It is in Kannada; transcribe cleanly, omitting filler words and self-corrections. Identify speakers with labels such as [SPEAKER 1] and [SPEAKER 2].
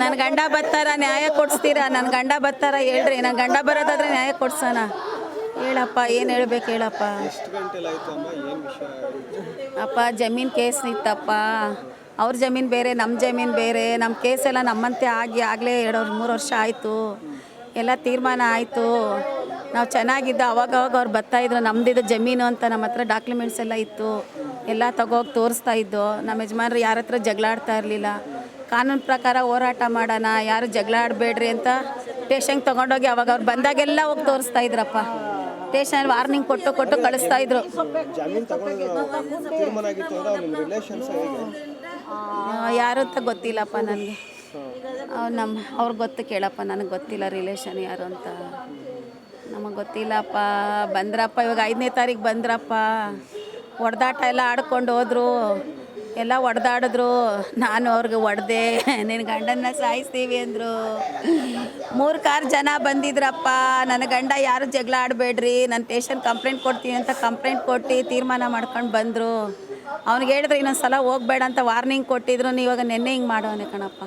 [SPEAKER 1] ನನ್ನ ಗಂಡ ಬರ್ತಾರ, ನ್ಯಾಯ ಕೊಡಿಸ್ತೀರಾ? ನನ್ನ ಗಂಡ ಬರ್ತಾರ ಹೇಳ್ರಿ, ನನ್ನ ಗಂಡ ಬರೋದಾದ್ರೆ ನ್ಯಾಯ ಕೊಡ್ಸೋಣ. ಹೇಳಪ್ಪ, ಏನು ಹೇಳ್ಬೇಕು ಹೇಳಪ್ಪ. ಅಪ್ಪ ಜಮೀನು ಕೇಸ್ ಇತ್ತಪ್ಪ. ಅವ್ರ ಜಮೀನು ಬೇರೆ, ನಮ್ಮ ಜಮೀನು ಬೇರೆ. ನಮ್ಮ ಕೇಸೆಲ್ಲ ನಮ್ಮಂತೆ ಆಗಲೇ 2-3 ವರ್ಷ ಆಯಿತು. ಎಲ್ಲ ತೀರ್ಮಾನ ಆಯಿತು. ನಾವು ಚೆನ್ನಾಗಿದ್ದು ಅವಾಗವಾಗ ಅವ್ರು ಬರ್ತಾಯಿದ್ರು. ನಮ್ಮದಿದ್ದು ಜಮೀನು ಅಂತ ನಮ್ಮ ಹತ್ರ ಡಾಕ್ಯುಮೆಂಟ್ಸ್ ಎಲ್ಲ ಇತ್ತು. ಎಲ್ಲ ತಗೋಗಿ ತೋರಿಸ್ತಾ ಇದ್ದು. ನಮ್ಮ ಯಜಮಾನ್ರು ಯಾರ ಹತ್ರ ಜಗಳ ಆಡ್ತಾ ಇರಲಿಲ್ಲ. ಕಾನೂನು ಪ್ರಕಾರ ಹೋರಾಟ ಮಾಡೋಣ, ಯಾರು ಜಗಳ ಆಡಬೇಡ್ರಿ ಅಂತ ಸ್ಟೇಷನ್ಗೆ ತೊಗೊಂಡೋಗಿ ಅವಾಗ ಅವ್ರು ಬಂದಾಗೆಲ್ಲ ಹೋಗಿ ತೋರಿಸ್ತಾ ಇದ್ರಪ್ಪ. ಸ್ಟೇಷನಲ್ಲಿ ವಾರ್ನಿಂಗ್ ಕೊಟ್ಟು ಕಳಿಸ್ತಾ ಇದ್ರು. ಯಾರು ಅಂತ ಗೊತ್ತಿಲ್ಲಪ್ಪ ನನಗೆ. ಅವ್ರಿಗೆ ಗೊತ್ತು ಕೇಳಪ್ಪ, ನನಗೆ ಗೊತ್ತಿಲ್ಲ ರಿಲೇಷನ್ ಯಾರು ಅಂತ, ನಮಗೆ ಗೊತ್ತಿಲ್ಲಪ್ಪ. ಬಂದ್ರಪ್ಪ, ಇವಾಗ 5ನೇ ತಾರೀಕು ಬಂದ್ರಪ್ಪ. ಹೊಡೆದಾಟ ಎಲ್ಲ ಆಡ್ಕೊಂಡು ಹೋದ್ರು, ಎಲ್ಲ ಹೊಡೆದಾಡಿದ್ರು. ನಾನು ಅವ್ರಿಗೆ ಹೊಡೆದೆ, ನಿನ್ನ ಗಂಡನ್ನ ಸಾಯಿಸ್ತೀವಿ ಅಂದರು. 3-4 ಜನ ಬಂದಿದ್ರಪ್ಪ. ನನ್ನ ಗಂಡ ಯಾರು ಜಗಳ ಆಡಬೇಡ್ರಿ, ನಾನು ಸ್ಟೇಷನ್ ಕಂಪ್ಲೇಂಟ್ ಕೊಡ್ತೀನಿ ಅಂತ ಕಂಪ್ಲೇಂಟ್ ಕೊಟ್ಟು ತೀರ್ಮಾನ ಮಾಡ್ಕೊಂಡು ಬಂದರು. ಅವ್ನಿಗೆ ಹೇಳಿದ್ರೆ ಇನ್ನೊಂದು ಸಲ ಹೋಗ್ಬೇಡ ಅಂತ ವಾರ್ನಿಂಗ್ ಕೊಟ್ಟಿದ್ರು. ಇವಾಗ ನೆನ್ನೆ ಹಿಂಗೆ ಮಾಡೋನೆ ಕಣಪ್ಪ.